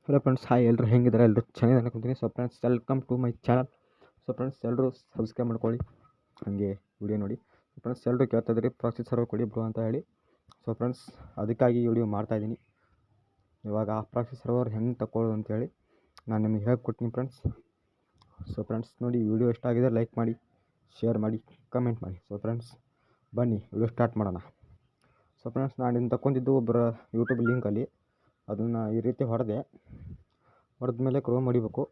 Hello friends, hi. ಎಲ್ಲರೂ ಹೆಂಗಿದ್ದಾರೆ? ಎಲ್ಲರೂ ಚೆನ್ನಾಗಿ ಅನ್ಕೊಂತೀನಿ. So friends, welcome to my channel. So friends, ಎಲ್ಲರೂ ಸಬ್ಸ್ಕ್ರೈಬ್ ಮಾಡ್ಕೊಳ್ಳಿ, ಹಾಗೆ ವಿಡಿಯೋ ನೋಡಿ. ಫ್ರೆಂಡ್ಸ್, ಎಲ್ಲರೂ ಕೇಳ್ತಾ ಇದ್ದೀರಿ ಪ್ರಾಕ್ಸಿ ಸರ್ವರ್ ಕೊಡಿ ಬ್ರೋ ಅಂತ ಹೇಳಿ. ಸೊ ಫ್ರೆಂಡ್ಸ್, ಅದಕ್ಕಾಗಿ ವಿಡಿಯೋ ಮಾಡ್ತಾಯಿದ್ದೀನಿ. ಇವಾಗ ಆ ಪ್ರಾಕ್ಸಿ ಸರ್ವರ್ ಹೆಂಗೆ ತಗೊಳ್ಳೋದು ಅಂತೇಳಿ ನಾನು ನಿಮಗೆ ಹೇಳ್ಕೊಡ್ತೀನಿ ಫ್ರೆಂಡ್ಸ್. ಸೊ ಫ್ರೆಂಡ್ಸ್, ನೋಡಿ, ವಿಡಿಯೋ ಇಷ್ಟ ಆಗಿದೆ ಲೈಕ್ ಮಾಡಿ, ಶೇರ್ ಮಾಡಿ, ಕಮೆಂಟ್ ಮಾಡಿ. ಸೊ ಫ್ರೆಂಡ್ಸ್, ಬನ್ನಿ ವಿಡಿಯೋ ಸ್ಟಾರ್ಟ್ ಮಾಡೋಣ. ಸೊ ಫ್ರೆಂಡ್ಸ್, ನಾನು ಇದನ್ನು ತಗೊಂಡಿದ್ದು ಒಬ್ಬರ ಯೂಟ್ಯೂಬ್ ಲಿಂಕಲ್ಲಿ. ಅದನ್ನು ಈ ರೀತಿ ಹೊಡೆದ ಮೇಲೆ ಕ್ರೋಮ್ ಹೊಡಿಬೇಕು.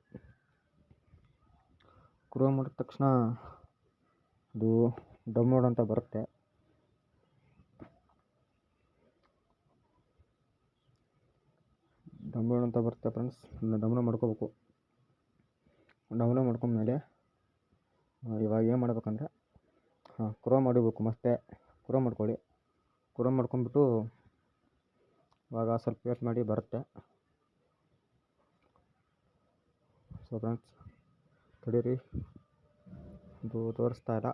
ಕ್ರೋಮ್ ಹೊಡೆದ ತಕ್ಷಣ ಅದು ಡೌನ್ಲೋಡ್ ಅಂತ ಬರುತ್ತೆ. ಫ್ರೆಂಡ್ಸ್, ಇದನ್ನ ಡೌನ್ಲೋಡ್ ಮಾಡ್ಕೋಬೇಕು. ಡೌನ್ಲೋಡ್ ಮಾಡ್ಕೊಂಡ್ಮೇಲೆ ಇವಾಗ ಏನು ಮಾಡ್ಬೇಕಂದ್ರೆ, ಕ್ರೋಮ್ ಹೊಡಿಬೇಕು. ಮತ್ತೆ ಕ್ರೋಮ್ ಮಾಡ್ಕೊಳ್ಳಿ. ಕ್ರೋಮ್ ಮಾಡ್ಕೊಂಡ್ಬಿಟ್ಟು ಇವಾಗ ಸ್ವಲ್ಪ ವೇಟ್ ಮಾಡಿ, ಬರುತ್ತೆ. ಸೊ ಫ್ರೆಂಡ್ಸ್, ತಡೀರಿ, ಇದು ತೋರಿಸ್ತಾ ಇಲ್ಲ.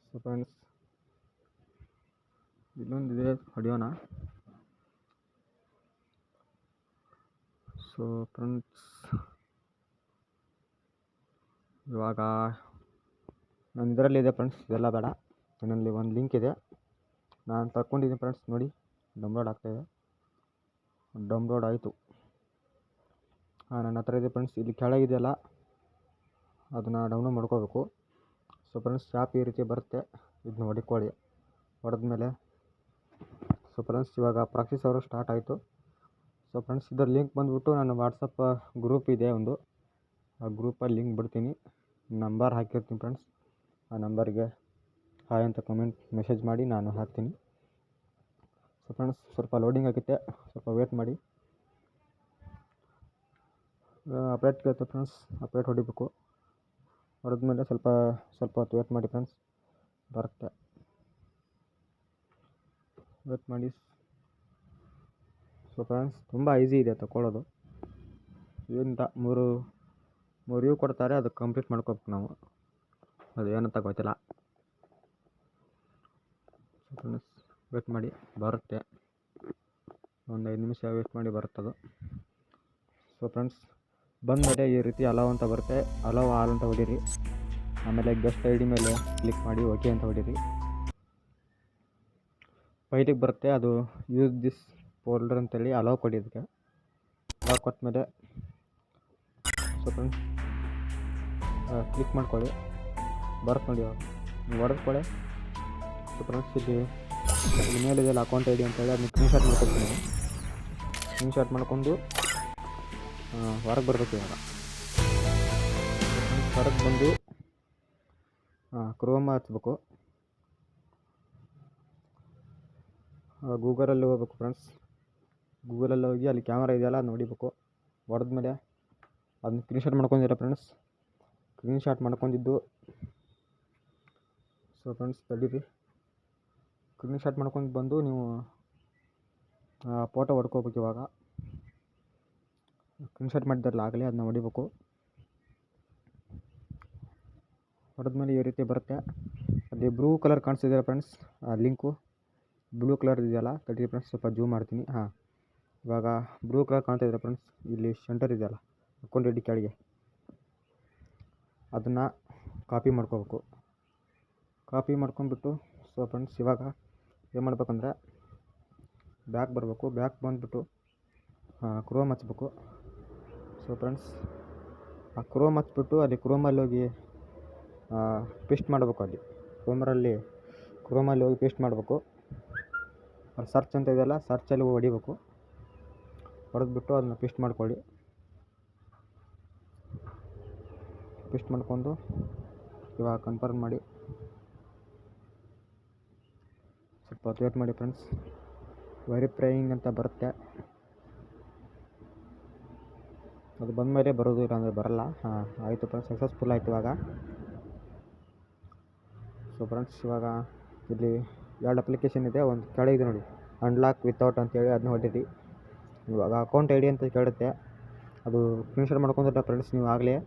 ಸೊ ಫ್ರೆಂಡ್ಸ್, ಇನ್ನೊಂದಿದೆ, ಹೊಡೆಯೋಣ. ಸೊ ಫ್ರೆಂಡ್ಸ್, ಇವಾಗ ನಾನು ಇದರಲ್ಲಿದೆ ಫ್ರೆಂಡ್ಸ್, ಇದೆಲ್ಲ ಬೇಡ. ನನ್ನಲ್ಲಿ ಒಂದು ಲಿಂಕ್ ಇದೆ, ನಾನು ತಗೊಂಡಿದ್ದೀನಿ ಫ್ರೆಂಡ್ಸ್. ನೋಡಿ, ಡೌನ್ಲೋಡ್ ಆಗ್ತಾಯಿದೆ. ಡೌನ್ಲೋಡ್ ಆಯಿತು. ನನ್ನ ಹತ್ರ ಇದೆ ಫ್ರೆಂಡ್ಸ್. ಇಲ್ಲಿ ಕೆಳಗಿದೆಯಲ್ಲ, ಅದನ್ನು ಡೌನ್ಲೋಡ್ ಮಾಡ್ಕೋಬೇಕು. ಸೊ ಫ್ರೆಂಡ್ಸ್, ಆ್ಯಪ್ ಈ ರೀತಿ ಬರುತ್ತೆ. ಇದನ್ನ ಹೊಡ್ಕೊಳ್ಳಿ. ಹೊಡೆದ್ಮೇಲೆ ಸೊ ಫ್ರೆಂಡ್ಸ್, ಇವಾಗ ಪ್ರಾಕ್ಸಿ ಸರ್ವರ್ ಸ್ಟಾರ್ಟ್ ಆಯಿತು. ಸೊ ಫ್ರೆಂಡ್ಸ್, ಇದರ ಲಿಂಕ್ ಬಂದುಬಿಟ್ಟು ನನ್ನ ವಾಟ್ಸಪ್ ಗ್ರೂಪ್ ಇದೆ ಒಂದು, ಆ ಗ್ರೂಪಲ್ಲಿ ಲಿಂಕ್ ಬಿಡ್ತೀನಿ. ನಂಬರ್ ಹಾಕಿರ್ತೀನಿ ಫ್ರೆಂಡ್ಸ್. ಆ ನಂಬರ್ಗೆ ಹಾಯ್ ಅಂತ ಮೆಸೇಜ್ ಮಾಡಿ, ನಾನು ಹಾಕ್ತೀನಿ. ಸೊ ಫ್ರೆಂಡ್ಸ್, ಸ್ವಲ್ಪ ಲೋಡಿಂಗ್ ಆಗುತ್ತೆ, ಸ್ವಲ್ಪ ವೇಟ್ ಮಾಡಿ. ಅಪ್ಡೇಟ್ ಕೇಳ್ತೆ ಫ್ರೆಂಡ್ಸ್, ಅಪ್ಡೇಟ್ ಹೊಡಿಬೇಕು. ಹೊಡೆದ್ಮೇಲೆ ಸ್ವಲ್ಪ ಹೊತ್ತು ವೇಟ್ ಮಾಡಿ ಫ್ರೆಂಡ್ಸ್, ಬರುತ್ತೆ. ವೇಟ್ ಮಾಡಿ. ಸೊ ಫ್ರೆಂಡ್ಸ್, ತುಂಬ ಈಸಿ ಇದೆ ತಗೊಳ್ಳೋದು. ಇದರಿಂದ ಮೂರು ವ್ಯೂ ಕೊಡ್ತಾರೆ, ಅದು ಕಂಪ್ಲೀಟ್ ಮಾಡ್ಕೋಬೇಕು ನಾವು. ಅದು ಏನಂತ ಗೊತ್ತಿಲ್ಲ. ಸೊ ಫ್ರೆಂಡ್ಸ್, ವೇಟ್ ಮಾಡಿ, ಬರುತ್ತೆ. ಒಂದು 5 ನಿಮಿಷ ವೇಟ್ ಮಾಡಿ, ಬರುತ್ತದು. ಸೊ ಫ್ರೆಂಡ್ಸ್, ಬಂದಮೇಲೆ ಈ ರೀತಿ ಅಲೋ ಅಂತ ಬರುತ್ತೆ. ಅಲೋ ಆಲ್ ಅಂತ ಹೊಡೀರಿ. ಆಮೇಲೆ ಗೆಸ್ಟ್ ಐ ಡಿ ಮೇಲೆ ಕ್ಲಿಕ್ ಮಾಡಿ ಓಕೆ ಅಂತ ಹೊಡೀರಿ. ಫೈಲಿಗೆ ಬರುತ್ತೆ, ಅದು ಯೂಸ್ ದಿಸ್ ಫೋಲ್ಡರ್ ಅಂತೇಳಿ ಅಲೋ ಕೊಡಿ. ಅದಕ್ಕೆ ಅಲೋ ಕೊಟ್ಟಮೇಲೆ ಸೊ ಫ್ರೆಂಡ್ಸ್, ಕ್ಲಿಕ್ ಮಾಡ್ಕೊಳ್ಳಿ, ಬರುತ್ತೆ ನೋಡಿ. ಇವಾಗ ನೀವು ಹೊಡೆದ್ಕೊಳ್ಳಿ. ಸೊ ಫ್ರೆಂಡ್ಸ್, ಇಲ್ಲಿ ಇಮೇಲ್ ಇದೆಯಲ್ಲ, ಅಕೌಂಟ್ ಐ ಡಿ ಅಂತೇಳಿ, ಅದನ್ನ ಸ್ಕ್ರೀನ್ಶಾಟ್ ಮಾಡ್ಕೊತೀನಿ. ಸ್ಕ್ರೀನ್ಶಾಟ್ ಮಾಡ್ಕೊಂಡು ಹೊರಗೆ ಬರಬೇಕು. ಇವಾಗ ಹೊರಗೆ ಬಂದು ಕ್ರೋಮ್ ಹಚ್ಬೇಕು. ಗೂಗಲಲ್ಲಿ ಹೋಗ್ಬೇಕು ಫ್ರೆಂಡ್ಸ್. ಗೂಗಲಲ್ಲಿ ಹೋಗಿ ಅಲ್ಲಿ ಕ್ಯಾಮ್ರಾ ಇದೆಯಲ್ಲ, ಅದು ನೋಡಿಬೇಕು. ಹೊಡೆದ್ಮೇಲೆ ಅದನ್ನ ಸ್ಕ್ರೀನ್ಶಾಟ್ ಮಾಡ್ಕೊಂಡಿರ ಫ್ರೆಂಡ್ಸ್. ಸ್ಕ್ರೀನ್ಶಾಟ್ ಮಾಡ್ಕೊಂಡಿದ್ದು ಸೊ ಫ್ರೆಂಡ್ಸ್, ತಡೀರಿ. ಸ್ಕ್ರೀನ್ಶಾಟ್ ಮಾಡ್ಕೊಂಡು ಬಂದು ನೀವು ಫೋಟೋ ಹೊಡ್ಕೋಬೇಕು. ಇವಾಗ ಸ್ಕ್ರೀನ್ಶಾಟ್ ಮಾಡಿದ್ದಾರಲ್ಲ ಆಗಲೇ, ಅದನ್ನ ಹೊಡಿಬೇಕು. ಹೊಡೆದ್ಮೇಲೆ ಈ ರೀತಿ ಬರುತ್ತೆ. ಅಲ್ಲಿ ಬ್ಲೂ ಕಲರ್ ಕಾಣಿಸ್ತಿದೆ ಫ್ರೆಂಡ್ಸ್, ಆ ಲಿಂಕು ಬ್ಲೂ ಕಲರ್ ಇದೆಯಲ್ಲ. ತಡೀರಿ ಫ್ರೆಂಡ್ಸ್, ಸ್ವಲ್ಪ ಜೂಮ್ ಮಾಡ್ತೀನಿ. ಇವಾಗ ಬ್ಲೂ ಕಲರ್ ಕಾಣ್ತಾ ಇದೆ ಫ್ರೆಂಡ್ಸ್. ಇಲ್ಲಿ ಸೆಂಟರ್ ಇದೆಯಲ್ಲ, ಅಕೌಂಟ್ ಐ ಡಿ ಕೆಳಗೆ, ಅದನ್ನು ಕಾಪಿ ಮಾಡ್ಕೋಬೇಕು. ಕಾಪಿ ಮಾಡ್ಕೊಂಡ್ಬಿಟ್ಟು ಸೊ ಫ್ರೆಂಡ್ಸ್, ಇವಾಗ ಏನು ಮಾಡ್ಬೇಕಂದ್ರೆ, ಬ್ಯಾಕ್ ಬರಬೇಕು. ಬ್ಯಾಕ್ ಬಂದುಬಿಟ್ಟು ಕ್ರೋಮ್ ಹಚ್ಬೇಕು. ಸೊ ಫ್ರೆಂಡ್ಸ್, ಆ ಕ್ರೋಮ್ ಹಚ್ಬಿಟ್ಟು ಅಲ್ಲಿ ಕ್ರೋಮಲ್ಲಿ ಹೋಗಿ ಪೇಸ್ಟ್ ಮಾಡಬೇಕು. ಅಲ್ಲಿ ಕ್ರೋಮಲ್ಲಿ ಹೋಗಿ ಪೇಸ್ಟ್ ಮಾಡಬೇಕು. ಅಲ್ಲಿ ಸರ್ಚ್ ಅಂತ ಇದೆಯಲ್ಲ, ಸರ್ಚಲ್ಲಿ ಹೊಡಿಬೇಕು. ಹೊಡೆದ್ಬಿಟ್ಟು ಅದನ್ನು ಪೇಸ್ಟ್ ಮಾಡ್ಕೊಳ್ಳಿ. ಪೇಸ್ಟ್ ಮಾಡ್ಕೊಂಡು ಇವಾಗ ಕನ್ಫರ್ಮ್ ಮಾಡಿ, ಸ್ವಲ್ಪ ಹೊತ್ತು ವೇಟ್ ಮಾಡಿ ಫ್ರೆಂಡ್ಸ್. ವೆರಿಫೈಯಿಂಗ್ ಅಂತ ಬರುತ್ತೆ, ಅದು ಬಂದಮೇಲೆ ಬರೋದು, ಇಲ್ಲ ಅಂದರೆ ಬರಲ್ಲ. ಆಯಿತು ಫ್ರೆಂಡ್ಸ್, ಸಕ್ಸಸ್ಫುಲ್ ಆಯಿತು ಇವಾಗ. ಸೊ ಫ್ರೆಂಡ್ಸ್, ಇವಾಗ ಇಲ್ಲಿ 2 ಅಪ್ಲಿಕೇಶನ್ ಇದೆ. ಒಂದು ಕೆಳಗಿದೆ ನೋಡಿ, ಅನ್ಲಾಕ್ ವಿತೌಟ್ ಅಂತೇಳಿ, ಅದನ್ನ ಹೊಡೀರಿ. ಇವಾಗ ಅಕೌಂಟ್ ಐ ಡಿ ಅಂತ ಕೇಳುತ್ತೆ, ಅದು ಸ್ಕ್ರೀನ್ಶಾಟ್ ಮಾಡ್ಕೊಂಡಿಲ್ಲ ಫ್ರೆಂಡ್ಸ್. ನೀವು ಆಗಲೇ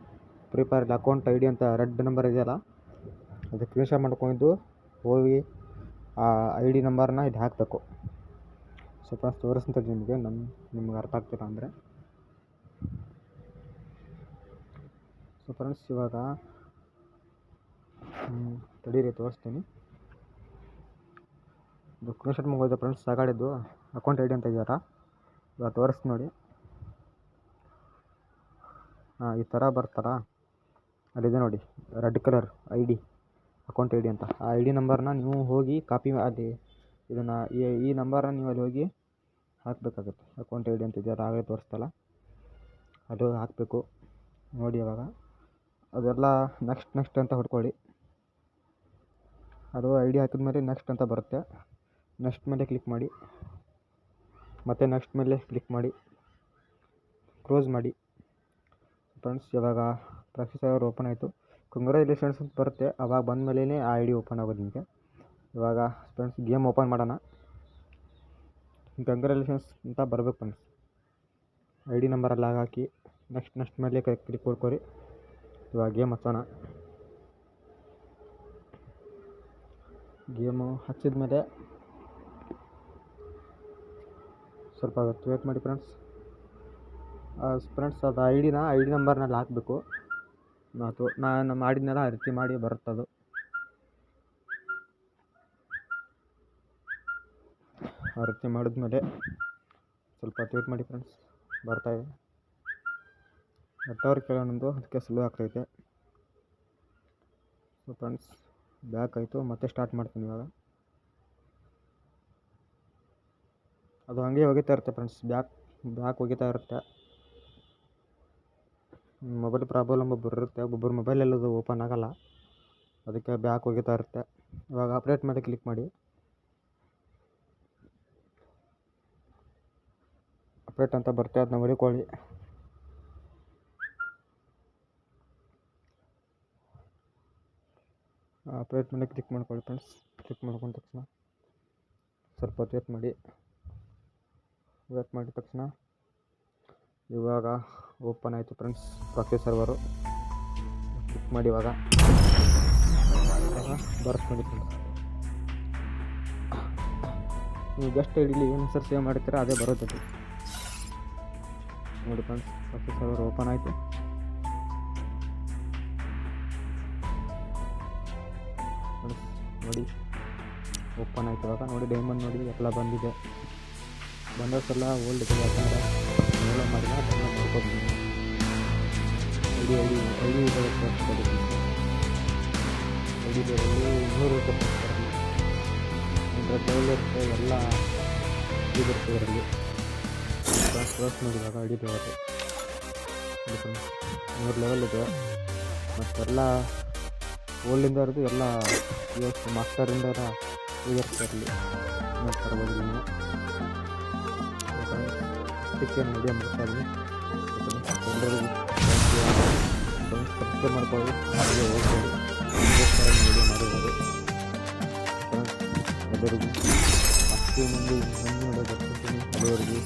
ಫ್ರೀ ಫೈರಲ್ಲಿ ಅಕೌಂಟ್ ಐ ಡಿ ಅಂತ ರೆಡ್ ನಂಬರ್ ಇದೆಯಲ್ಲ, ಅದು ಸ್ಕ್ರೀನ್ಶಾಟ್ ಮಾಡ್ಕೊಂಡು ಹೋಗಿ ಆ ಐ ಡಿ ನಂಬರ್ನ ಇಲ್ಲಿ ಹಾಕಬೇಕು. ಸೊ ಫ್ರೆಂಡ್ಸ್, ತೋರಿಸ್ತೀನಿ ನಿಮಗೆ, ನಿಮ್ಗೆ ಅರ್ಥ ಆಗ್ತಿಲ್ಲ ಅಂದರೆ. ಫ್ರೆಂಡ್ಸ್ ಇವಾಗ ತಡೀರಿ ತೋರಿಸ್ತೀನಿ. ಇದು ಸ್ಕ್ರೀನ್ಶಾಟ್ ಮುಗೋದು ಫ್ರೆಂಡ್ಸ್ ಸಾಗಾಡಿದ್ದು ಅಕೌಂಟ್ ಐ ಡಿ ಅಂತ ಇದೆಯಲ್ಲ ಇವಾಗ ತೋರಿಸ್ತೀನಿ ನೋಡಿ. ಈ ಥರ ಬರ್ತಾರ, ಅಲ್ಲಿದೆ ನೋಡಿ red colour I D, account I D ಅಂತ. ಆ ಐ ಡಿ ನಂಬರ್ನ ನೀವು ಹೋಗಿ ಕಾಪಿ ಅಲ್ಲಿ ಇದನ್ನು ಈ ನಂಬರನ್ನ ನೀವು ಅಲ್ಲಿ ಹೋಗಿ ಹಾಕಬೇಕಾಗುತ್ತೆ. ಅಕೌಂಟ್ ಐ ಡಿ ಅಂತ ಇದೆಯಲ್ಲ ಆಗಲೇ ತೋರಿಸ್ತಲ್ಲ, ಅದು ಹಾಕಬೇಕು ನೋಡಿ. ಇವಾಗ ಅದೆಲ್ಲ ನೆಕ್ಸ್ಟ್ ಅಂತ ಹೊಡ್ಕೊಳ್ಳಿ. ಅದು ಐ ಡಿ ಹಾಕಿದ್ಮೇಲೆ ನೆಕ್ಸ್ಟ್ ಅಂತ ಬರುತ್ತೆ. ನೆಕ್ಸ್ಟ್ ಮೇಲೆ ಕ್ಲಿಕ್ ಮಾಡಿ, ಮತ್ತು ನೆಕ್ಸ್ಟ್ ಮೇಲೆ ಕ್ಲಿಕ್ ಮಾಡಿ, ಕ್ಲೋಸ್ ಮಾಡಿ. ಫ್ರೆಂಡ್ಸ್ ಇವಾಗ ಪ್ರಾಕ್ಟೀಸ್ ಸರ್ವರ್ ಓಪನ್ ಆಯಿತು. ಕಂಗ್ರ್ಯಾಚುಲೇಷನ್ಸ್ ಅಂತ ಬರುತ್ತೆ. ಅವಾಗ ಬಂದ ಮೇಲೇ ಆ ಐ ಡಿ ಓಪನ್ ಆಗೋದು ನಿಮಗೆ. ಇವಾಗ ಫ್ರೆಂಡ್ಸ್ ಗೇಮ್ ಓಪನ್ ಮಾಡೋಣ. ಕಂಗ್ರ್ಯಾಚುಲೇಷನ್ಸ್ ಅಂತ ಬರಬೇಕು ಫ್ರೆಂಡ್ಸ್. ಐ ಡಿ ನಂಬರೆಲ್ಲ ಹಾಕಿ ನೆಕ್ಸ್ಟ್ ಮೇಲೆ ಕ್ಲಿಕ್ ಕೊಡ್ಕೊರಿ. ಇವಾಗ ಗೇಮ್ ಹಚ್ಚೋಣ. ಗೇಮು ಹಚ್ಚಿದ ಮೇಲೆ ಸ್ವಲ್ಪ ಹೊತ್ತು ವೇಟ್ ಮಾಡಿ ಫ್ರೆಂಡ್ಸ್. ಅದು ಐ ಡಿ ನಂಬರ್ನಲ್ಲಿ ಹಾಕಬೇಕು. ನಾನು ಮಾಡಿದ್ನೆಲ್ಲ ಆ ರೀತಿ ಮಾಡಿ ಬರುತ್ತದು. ಆ ರೀತಿ ಮಾಡಿದ್ಮೇಲೆ ಸ್ವಲ್ಪ ಹೊತ್ತು ವೇಟ್ ಮಾಡಿ ಫ್ರೆಂಡ್ಸ್. ಬರ್ತಾಯಿದೆ ನೆಟ್ವರ್ಕ್ ಕೆಲವೊಂದು ಅದಕ್ಕೆ ಸ್ಲೋ ಆಗ್ತೈತೆ. ಸೊ ಫ್ರೆಂಡ್ಸ್ ಬ್ಯಾಕ್ ಆಯಿತು, ಮತ್ತೆ ಸ್ಟಾರ್ಟ್ ಮಾಡ್ತೀನಿ ಇವಾಗ. ಅದು ಹಂಗೆ ಹೋಗಿತಾ ಇರುತ್ತೆ ಫ್ರೆಂಡ್ಸ್, ಬ್ಯಾಕ್ ಹೋಗಿತಾ ಇರುತ್ತೆ. ಮೊಬೈಲ್ ಪ್ರಾಬ್ಲಮ್ ಒಬ್ಬೊಬ್ಬರ ಮೊಬೈಲಲ್ಲಿ ಅದು ಓಪನ್ ಆಗೋಲ್ಲ, ಅದಕ್ಕೆ ಬ್ಯಾಕ್ ಹೋಗಿತಾ ಇರುತ್ತೆ. ಇವಾಗ ಅಪ್ಡೇಟ್ ಮೇಲೆ ಕ್ಲಿಕ್ ಮಾಡಿ. ಅಪ್ಡೇಟ್ ಅಂತ ಬರುತ್ತೆ, ಅದನ್ನ ಹೊಡಿಕೊಳ್ಳಿ. ಅಪ್ಡೇಟ್ ಮೇಲೆ ಕ್ಲಿಕ್ ಮಾಡ್ಕೊಳ್ಳಿ ಫ್ರೆಂಡ್ಸ್. ಕ್ಲಿಕ್ ಮಾಡ್ಕೊಂಡ ತಕ್ಷಣ ಸ್ವಲ್ಪ ಹೊತ್ತು ವೇಟ್ ಮಾಡಿದ ತಕ್ಷಣ ಇವಾಗ ಓಪನ್ ಆಯಿತು ಫ್ರೆಂಡ್ಸ್ ಪ್ರಾಕ್ಟೀಸ್ ಸರ್ವರು. ಕ್ಲಿಕ್ ಮಾಡಿ ಇವಾಗ ಬರ್ಸ್ಕೊಂಡು ಫ್ರೆಂಡ್ಸ್. ನೀವು ಗೆಸ್ಟ್ ಐ ಡಿಲಿ ಏನು ಹೆಸರು ಸೇವ್ ಮಾಡ್ತೀರಾ ಅದೇ ಬರುತ್ತೆ ನೋಡಿ ಫ್ರೆಂಡ್ಸ್. ಪ್ರಾಕ್ಟೀಸ್ ಸರ್ವರ್ ಓಪನ್ ಆಯಿತು. ನೋಡಿ ಓಪನ್ ಆಯಿತು ಇವಾಗ. ನೋಡಿ ಡೈಮಂಡ್ ನೋಡಿ ಎಲ್ಲ ಬಂದಿದೆ. ಬಂದಷ್ಟೆಲ್ಲ ಓಲ್ಡ್ ಇದೆ, ಯಾಕಂದರೆ ಡೌನ್ಲೋಡ್ ಮಾಡಿಲ್ಲ, ಡೌನ್ಲೋಡ್ ಮಾಡ್ಕೊತೀನಿ. ಐ ಡಿ ತೋರಿಸ್ಕೊಡ್ತೀನಿ. ಐ ಡಿ 200 ರೂಪಾಯಿ ಇರುತ್ತೆ, ಎಲ್ಲ ಇದಿರುತ್ತೆ ಇದರಲ್ಲಿ. ಕ್ಲಾಸ್ ನೋಡಿ ಇವಾಗ ಐ ಡಿ ತಗೋದು 100 ಲೆವೆಲ್ ಇದೆ. ಮತ್ತೆಲ್ಲ ಓಲ್ಡಿಂದ ಇರೋದು ಎಲ್ಲ ಮಾಸ್ಟರಿಂದ ಇರುತ್ತೆ ಇರಲಿ ತರ್ಬೋದು ನೀವು. ಅದಕ್ಕೆ ಮೀಡಿಯಾ ಮಾಡ್ತಾಯಿದ್ದೀನಿ. ಎಲ್ಲರಿಗೂ ಸಬ್ಸ್ಕ್ರೈಬ್ ಮಾಡ್ಕೊಳ್ಳಿ, ಹಾಗೆ ಹೋಗ್ಬೋದು ವೀಡಿಯೋ ಮಾಡಿರೋದು. ಎಲ್ಲರಿಗೂ ಅಷ್ಟು ಮಂದಿ ಬರ್ತಿದ್ದೀನಿ. ಅಲ್ಲಿವರೆಗೂ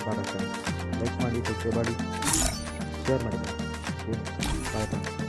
ಭಾರತ ಲೈಕ್ ಮಾಡಿ, ಸಬ್ಸ್ಕ್ರೈಬ್ ಮಾಡಿ, ಶೇರ್ ಮಾಡಿ. Bye friends.